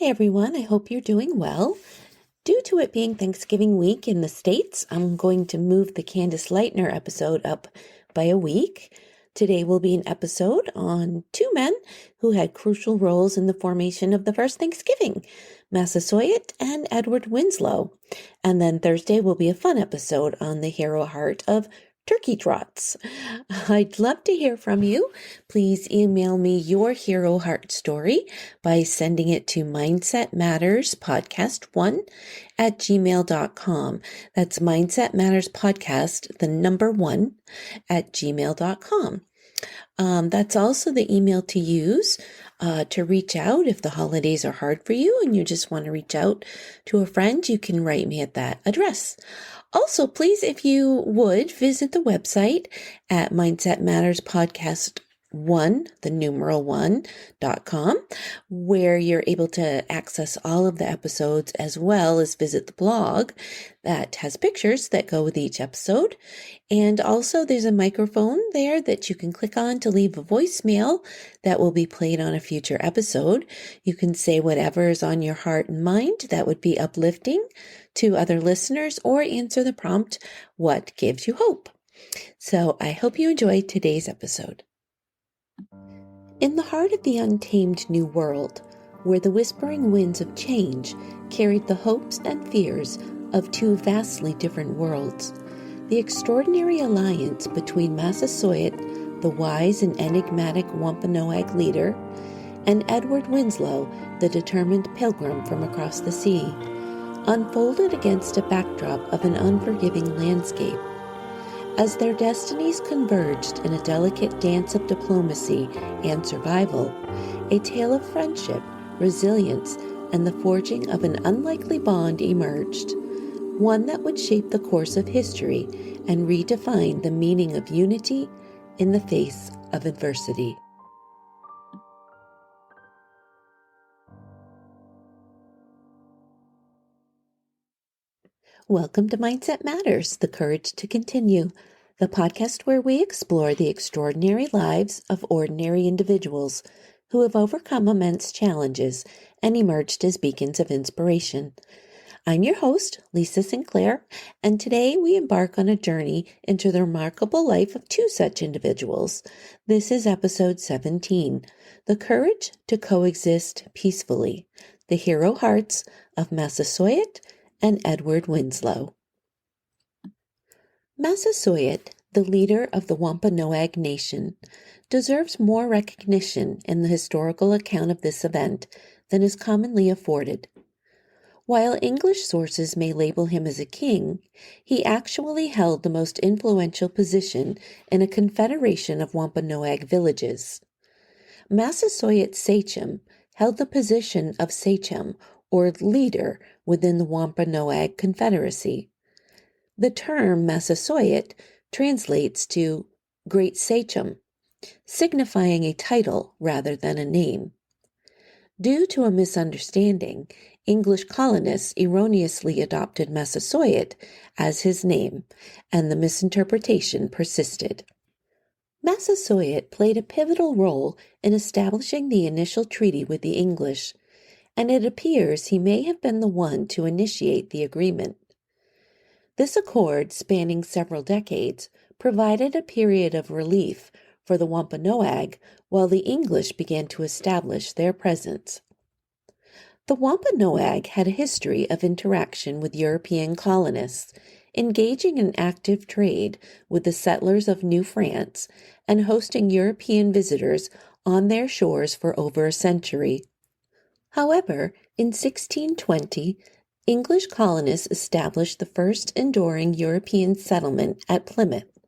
Hi, everyone. I hope you're doing well. Due to it being Thanksgiving week in the States, I'm going to move the Candace Lightner episode up by a week. Today will be an episode on two men who had crucial roles in the formation of the first Thanksgiving, Massasoit and Edward Winslow. And then Thursday will be a fun episode on the hero heart of turkey trots. I'd love to hear from you. Please email me your hero heart story by sending it to mindsetmatterspodcast1@gmail.com. That's mindsetmatterspodcast, the number 1, @gmail.com. That's also the email to use to reach out if the holidays are hard for you and you just want to reach out to a friend. You can write me at that address. Also, please, if you would, visit the website at mindsetmatterspodcast1, the numeral 1.com, where you're able to access all of the episodes as well as visit the blog that has pictures that go with each episode. And also there's a microphone there that you can click on to leave a voicemail that will be played on a future episode. You can say whatever is on your heart and mind that would be uplifting to other listeners, or answer the prompt, what gives you hope? So I hope you enjoyed today's episode. In the heart of the untamed New World, where the whispering winds of change carried the hopes and fears of two vastly different worlds, the extraordinary alliance between Massasoit, the wise and enigmatic Wampanoag leader, and Edward Winslow, the determined pilgrim from across the sea, unfolded against a backdrop of an unforgiving landscape. As their destinies converged in a delicate dance of diplomacy and survival, a tale of friendship, resilience, and the forging of an unlikely bond emerged, one that would shape the course of history and redefine the meaning of unity in the face of adversity. Welcome to Mindset Matters, the courage to continue, the podcast where we explore the extraordinary lives of ordinary individuals who have overcome immense challenges and emerged as beacons of inspiration. I'm your host, Lisa Sinclair, and today we embark on a journey into the remarkable life of two such individuals. This is episode 17, The Courage to Coexist Peacefully, the hero hearts of Massasoit and Edward Winslow. Massasoit, the leader of the Wampanoag Nation, deserves more recognition in the historical account of this event than is commonly afforded. While English sources may label him as a king, he actually held the most influential position in a confederation of Wampanoag villages. Massasoit Sachem held the position of sachem, or leader, within the Wampanoag Confederacy. The term Massasoit translates to Great Sachem, signifying a title rather than a name. Due to a misunderstanding, English colonists erroneously adopted Massasoit as his name, and the misinterpretation persisted. Massasoit played a pivotal role in establishing the initial treaty with the English, and it appears he may have been the one to initiate the agreement. This accord, spanning several decades, provided a period of relief for the Wampanoag while the English began to establish their presence. The Wampanoag had a history of interaction with European colonists, engaging in active trade with the settlers of New France and hosting European visitors on their shores for over a century. However, in 1620, English colonists established the first enduring European settlement at Plymouth.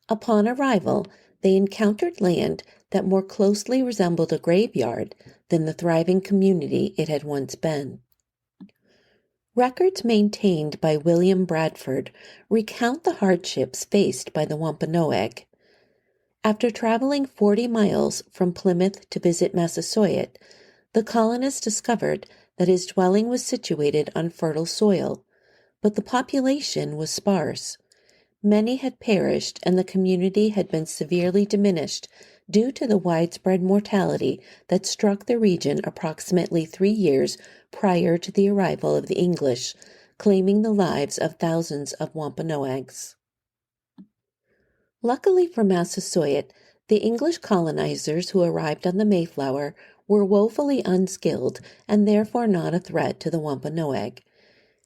Upon arrival, they encountered land that more closely resembled a graveyard than the thriving community it had once been. Records maintained by William Bradford recount the hardships faced by the Wampanoag. After traveling 40 miles from Plymouth to visit Massasoit, the colonists discovered that his dwelling was situated on fertile soil, but the population was sparse. Many had perished, and the community had been severely diminished due to the widespread mortality that struck the region approximately 3 years prior to the arrival of the English, claiming the lives of thousands of Wampanoags. Luckily for Massasoit, the English colonizers who arrived on the Mayflower were woefully unskilled and therefore not a threat to the Wampanoag.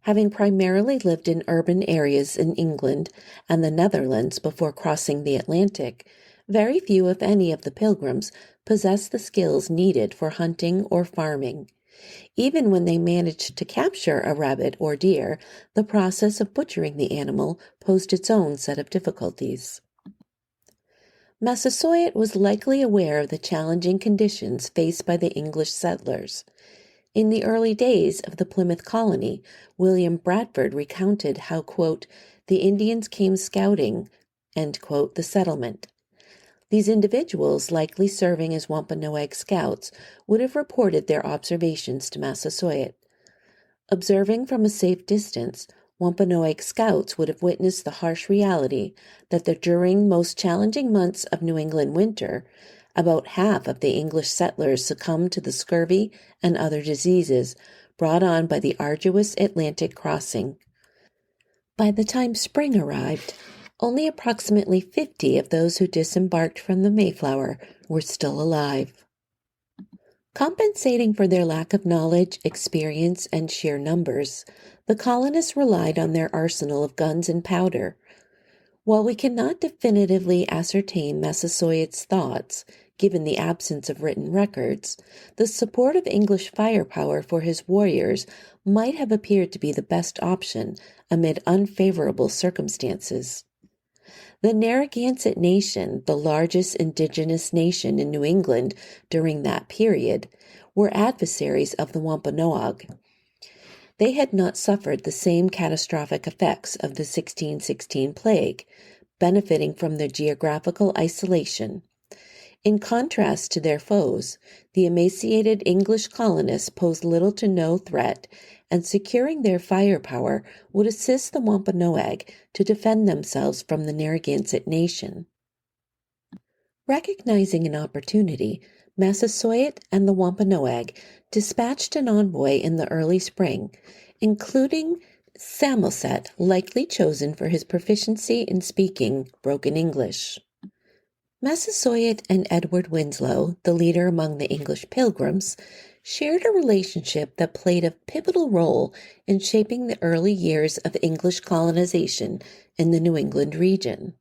Having primarily lived in urban areas in England and the Netherlands before crossing the Atlantic, very few, if any, of the Pilgrims possessed the skills needed for hunting or farming. Even when they managed to capture a rabbit or deer, the process of butchering the animal posed its own set of difficulties. Massasoit was likely aware of the challenging conditions faced by the English settlers. In the early days of the Plymouth colony, William Bradford recounted how, quote, the Indians came scouting, end quote, the settlement. These individuals, likely serving as Wampanoag scouts, would have reported their observations to Massasoit. Observing from a safe distance, Wampanoag scouts would have witnessed the harsh reality that during most challenging months of New England winter, about half of the English settlers succumbed to the scurvy and other diseases brought on by the arduous Atlantic crossing. By the time spring arrived, only approximately 50 of those who disembarked from the Mayflower were still alive. Compensating for their lack of knowledge, experience, and sheer numbers, the colonists relied on their arsenal of guns and powder. While we cannot definitively ascertain Massasoit's thoughts, given the absence of written records, the support of English firepower for his warriors might have appeared to be the best option amid unfavorable circumstances. The Narragansett Nation, the largest indigenous nation in New England during that period, were adversaries of the Wampanoag. They had not suffered the same catastrophic effects of the 1616 plague, benefiting from their geographical isolation. In contrast to their foes, the emaciated English colonists posed little to no threat, and securing their firepower would assist the Wampanoag to defend themselves from the Narragansett Nation. Recognizing an opportunity, Massasoit and the Wampanoag dispatched an envoy in the early spring, including Samoset, likely chosen for his proficiency in speaking broken English. Massasoit and Edward Winslow, the leader among the English Pilgrims, shared a relationship that played a pivotal role in shaping the early years of English colonization in the New England region.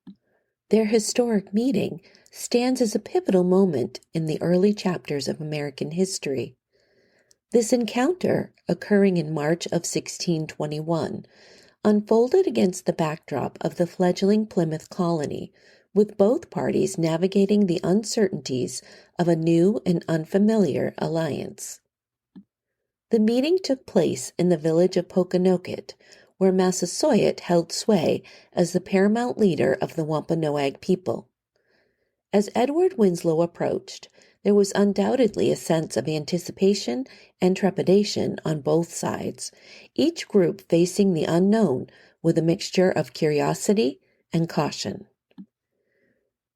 Their historic meeting stands as a pivotal moment in the early chapters of American history. This encounter, occurring in March of 1621, unfolded against the backdrop of the fledgling Plymouth colony, with both parties navigating the uncertainties of a new and unfamiliar alliance. The meeting took place in the village of Pokanoket, where Massasoit held sway as the paramount leader of the Wampanoag people. As Edward Winslow approached, there was undoubtedly a sense of anticipation and trepidation on both sides, each group facing the unknown with a mixture of curiosity and caution.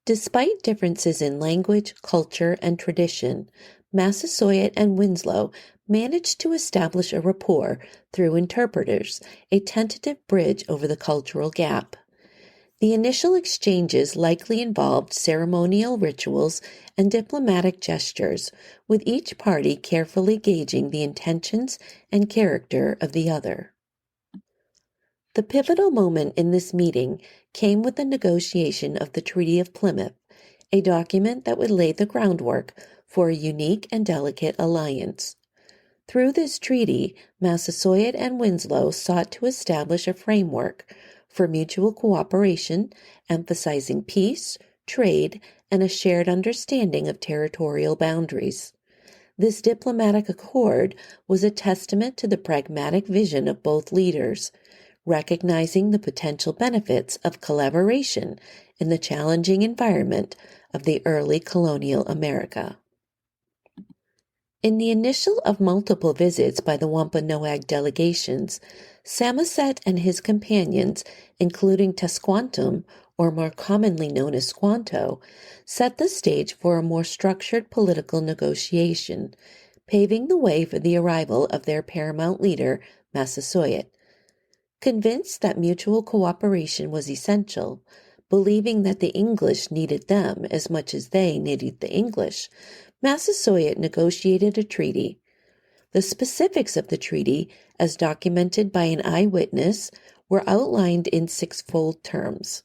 Despite differences in language, culture, and tradition, Massasoit and Winslow managed to establish a rapport through interpreters, a tentative bridge over the cultural gap. The initial exchanges likely involved ceremonial rituals and diplomatic gestures, with each party carefully gauging the intentions and character of the other. The pivotal moment in this meeting came with the negotiation of the Treaty of Plymouth, a document that would lay the groundwork for a unique and delicate alliance. Through this treaty, Massasoit and Winslow sought to establish a framework for mutual cooperation, emphasizing peace, trade, and a shared understanding of territorial boundaries. This diplomatic accord was a testament to the pragmatic vision of both leaders, recognizing the potential benefits of collaboration in the challenging environment of the early colonial America. In the initial of multiple visits by the Wampanoag delegations, Samoset and his companions, including Tesquantum, or more commonly known as Squanto, set the stage for a more structured political negotiation, paving the way for the arrival of their paramount leader, Massasoit. Convinced that mutual cooperation was essential, believing that the English needed them as much as they needed the English, Massasoit negotiated a treaty. The specifics of the treaty, as documented by an eyewitness, were outlined in sixfold terms.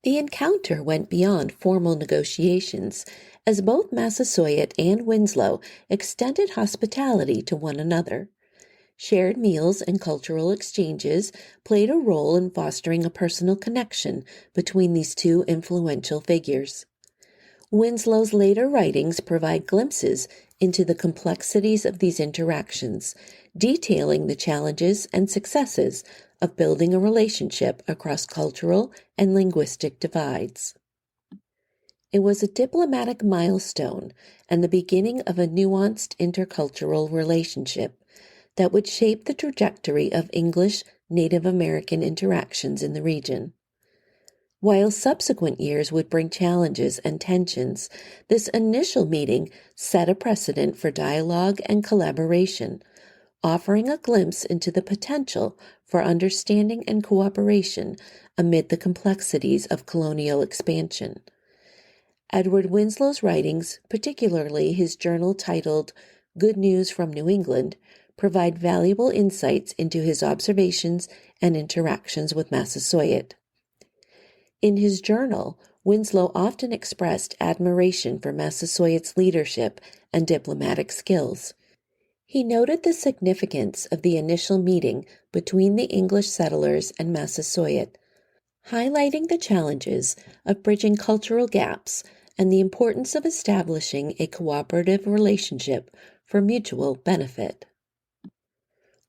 The encounter went beyond formal negotiations, as both Massasoit and Winslow extended hospitality to one another. Shared meals and cultural exchanges played a role in fostering a personal connection between these two influential figures. Winslow's later writings provide glimpses into the complexities of these interactions, detailing the challenges and successes of building a relationship across cultural and linguistic divides. It was a diplomatic milestone and the beginning of a nuanced intercultural relationship that would shape the trajectory of English-Native American interactions in the region. While subsequent years would bring challenges and tensions, this initial meeting set a precedent for dialogue and collaboration, offering a glimpse into the potential for understanding and cooperation amid the complexities of colonial expansion. Edward Winslow's writings, particularly his journal titled Good News from New England, provide valuable insights into his observations and interactions with Massasoit. In his journal, Winslow often expressed admiration for Massasoit's leadership and diplomatic skills. He noted the significance of the initial meeting between the English settlers and Massasoit, highlighting the challenges of bridging cultural gaps and the importance of establishing a cooperative relationship for mutual benefit.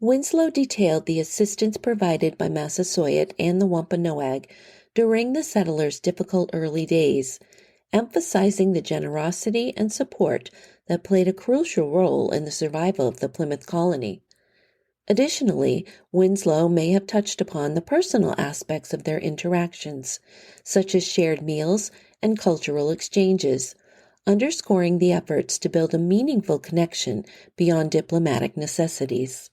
Winslow detailed the assistance provided by Massasoit and the Wampanoag during the settlers' difficult early days, emphasizing the generosity and support that played a crucial role in the survival of the Plymouth colony. Additionally, Winslow may have touched upon the personal aspects of their interactions, such as shared meals and cultural exchanges, underscoring the efforts to build a meaningful connection beyond diplomatic necessities.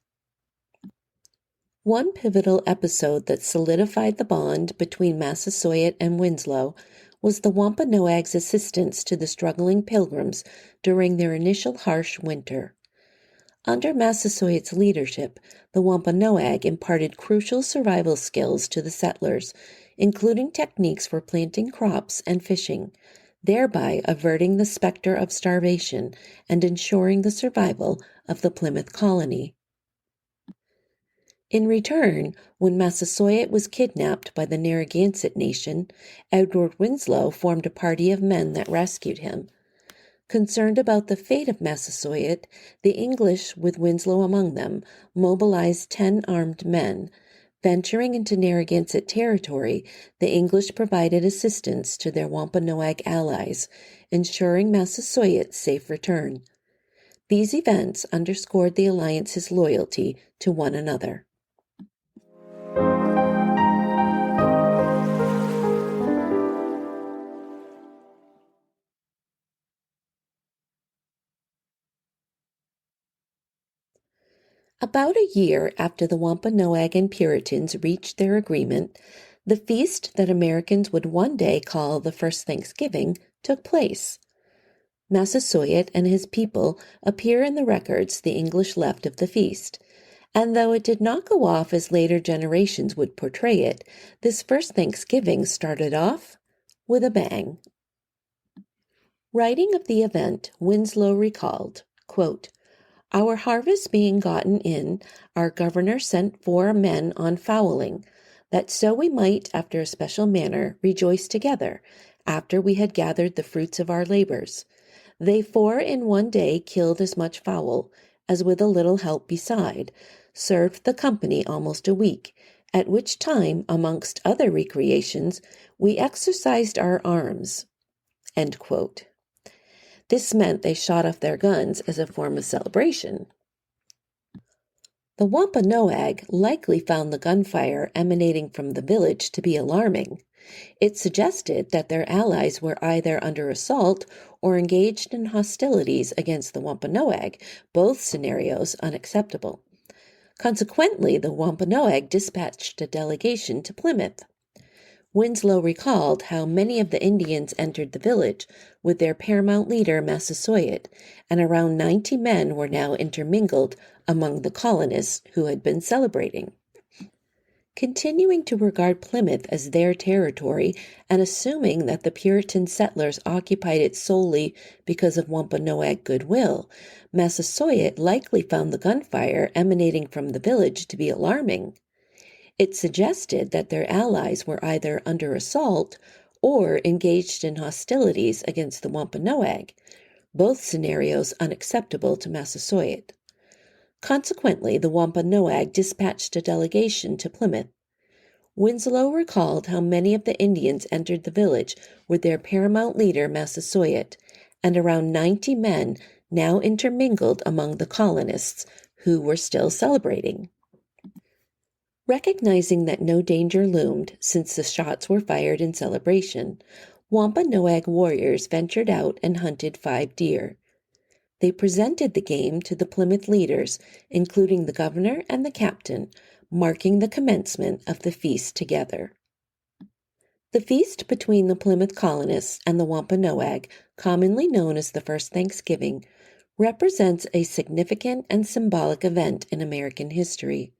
One pivotal episode that solidified the bond between Massasoit and Winslow was the Wampanoag's assistance to the struggling Pilgrims during their initial harsh winter. Under Massasoit's leadership, the Wampanoag imparted crucial survival skills to the settlers, including techniques for planting crops and fishing, thereby averting the specter of starvation and ensuring the survival of the Plymouth colony. In return, when Massasoit was kidnapped by the Narragansett Nation, Edward Winslow formed a party of men that rescued him. Concerned about the fate of Massasoit, the English, with Winslow among them, mobilized 10 armed men. Venturing into Narragansett territory, the English provided assistance to their Wampanoag allies, ensuring Massasoit's safe return. These events underscored the alliance's loyalty to one another. About a year after the Wampanoag and Puritans reached their agreement, the feast that Americans would one day call the First Thanksgiving took place. Massasoit and his people appear in the records the English left of the feast, and though it did not go off as later generations would portray it, this first Thanksgiving started off with a bang. Writing of the event, Winslow recalled, quote, "Our harvest being gotten in, our governor sent 4 men on fowling, that so we might, after a special manner, rejoice together, after we had gathered the fruits of our labors. They 4 in one day killed as much fowl, as with a little help beside, served the company almost a week, at which time, amongst other recreations, we exercised our arms." End quote. This meant they shot off their guns as a form of celebration. The Wampanoag likely found the gunfire emanating from the village to be alarming. It suggested that their allies were either under assault or engaged in hostilities against the Wampanoag, both scenarios unacceptable. Consequently, the Wampanoag dispatched a delegation to Plymouth. Winslow recalled how many of the Indians entered the village with their paramount leader Massasoit, and around 90 men were now intermingled among the colonists who had been celebrating. Continuing to regard Plymouth as their territory and assuming that the Puritan settlers occupied it solely because of Wampanoag goodwill, Massasoit likely found the gunfire emanating from the village to be alarming. It suggested that their allies were either under assault or engaged in hostilities against the Wampanoag, both scenarios unacceptable to Massasoit. Consequently, the Wampanoag dispatched a delegation to Plymouth. Winslow recalled how many of the Indians entered the village with their paramount leader Massasoit, and around 90 men now intermingled among the colonists who were still celebrating. Recognizing that no danger loomed since the shots were fired in celebration, Wampanoag warriors ventured out and hunted 5 deer. They presented the game to the Plymouth leaders, including the governor and the captain, marking the commencement of the feast together. The feast between the Plymouth colonists and the Wampanoag, commonly known as the First Thanksgiving, represents a significant and symbolic event in American history.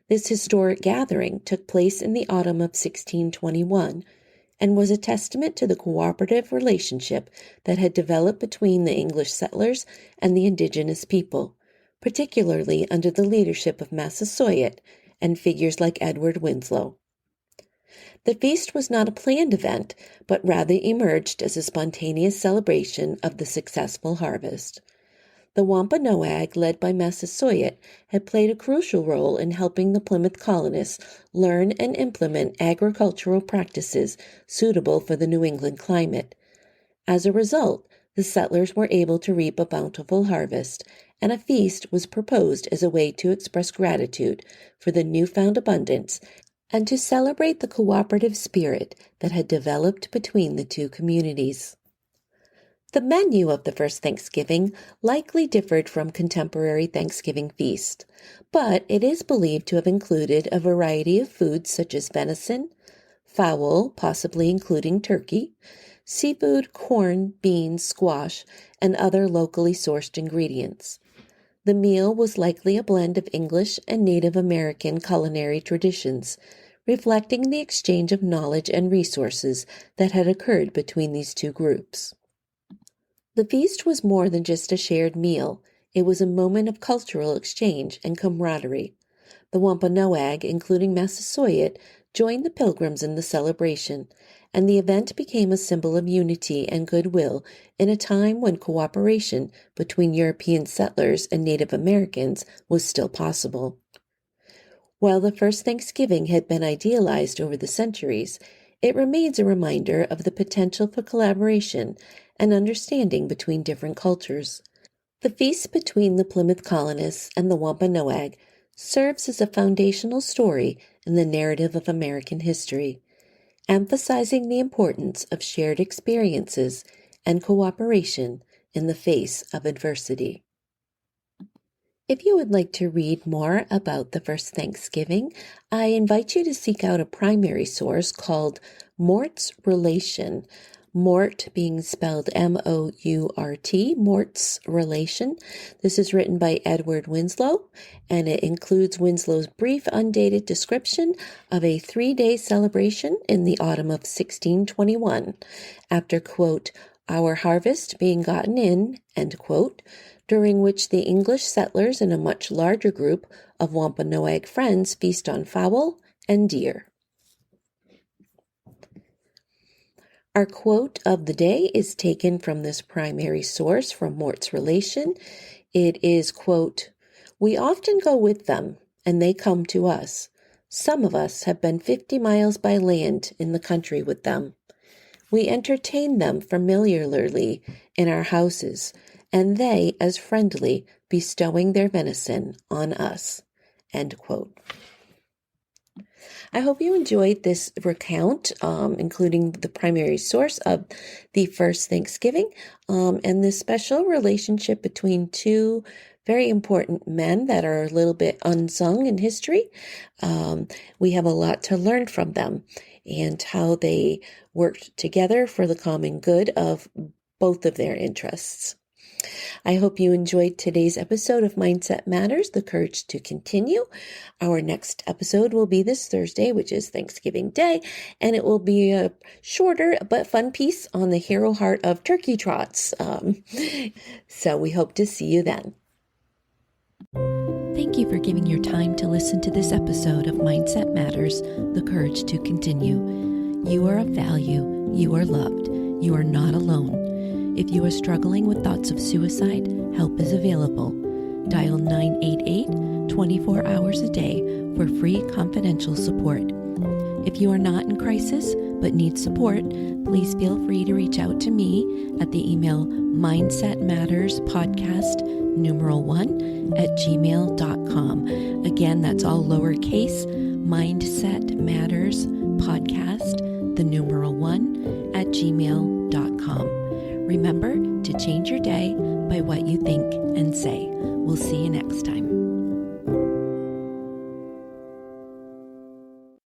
This historic gathering took place in the autumn of 1621 and was a testament to the cooperative relationship that had developed between the English settlers and the indigenous people, particularly under the leadership of Massasoit and figures like Edward Winslow. The feast was not a planned event, but rather emerged as a spontaneous celebration of the successful harvest. The Wampanoag, led by Massasoit, had played a crucial role in helping the Plymouth colonists learn and implement agricultural practices suitable for the New England climate. As a result, the settlers were able to reap a bountiful harvest, and a feast was proposed as a way to express gratitude for the newfound abundance and to celebrate the cooperative spirit that had developed between the two communities. The menu of the first Thanksgiving likely differed from contemporary Thanksgiving feast, but it is believed to have included a variety of foods such as venison, fowl, possibly including turkey, seafood, corn, beans, squash, and other locally sourced ingredients. The meal was likely a blend of English and Native American culinary traditions, reflecting the exchange of knowledge and resources that had occurred between these two groups. The feast was more than just a shared meal. It was a moment of cultural exchange and camaraderie. The Wampanoag, including Massasoit, joined the Pilgrims in the celebration, and the event became a symbol of unity and goodwill in a time when cooperation between European settlers and Native Americans was still possible. While the first Thanksgiving had been idealized over the centuries, it remains a reminder of the potential for collaboration and understanding between different cultures. The feast between the Plymouth colonists and the Wampanoag serves as a foundational story in the narrative of American history, emphasizing the importance of shared experiences and cooperation in the face of adversity. If you would like to read more about the first Thanksgiving, I invite you to seek out a primary source called Mort's Relation, Mort being spelled M-O-U-R-T, Mort's Relation. This is written by Edward Winslow, and it includes Winslow's brief, undated description of a 3-day celebration in the autumn of 1621, after, quote, our harvest being gotten in, end quote, during which the English settlers and a much larger group of Wampanoag friends feast on fowl and deer. Our quote of the day is taken from this primary source from Mort's Relation. It is, quote, we often go with them, and they come to us. Some of us have been 50 miles by land in the country with them. We entertain them familiarly in our houses, and they as friendly, bestowing their venison on us. End quote. I hope you enjoyed this recount, including the primary source of the first Thanksgiving, and this special relationship between two very important men that are a little bit unsung in history. We have a lot to learn from them and how they worked together for the common good of both of their interests. I hope you enjoyed today's episode of Mindset Matters, The Courage to Continue. Our next episode will be this Thursday, which is Thanksgiving Day, and it will be a shorter but fun piece on the hero heart of turkey trots. So we hope to see you then. Thank you for giving your time to listen to this episode of Mindset Matters, The Courage to Continue. You are of value. You are loved. You are not alone. If you are struggling with thoughts of suicide, help is available. Dial 988 24 hours a day for free confidential support. If you are not in crisis but need support, please feel free to reach out to me at the email mindsetmatterspodcast1@gmail.com. Again, that's all lowercase, mindsetmatterspodcast1@gmail.com.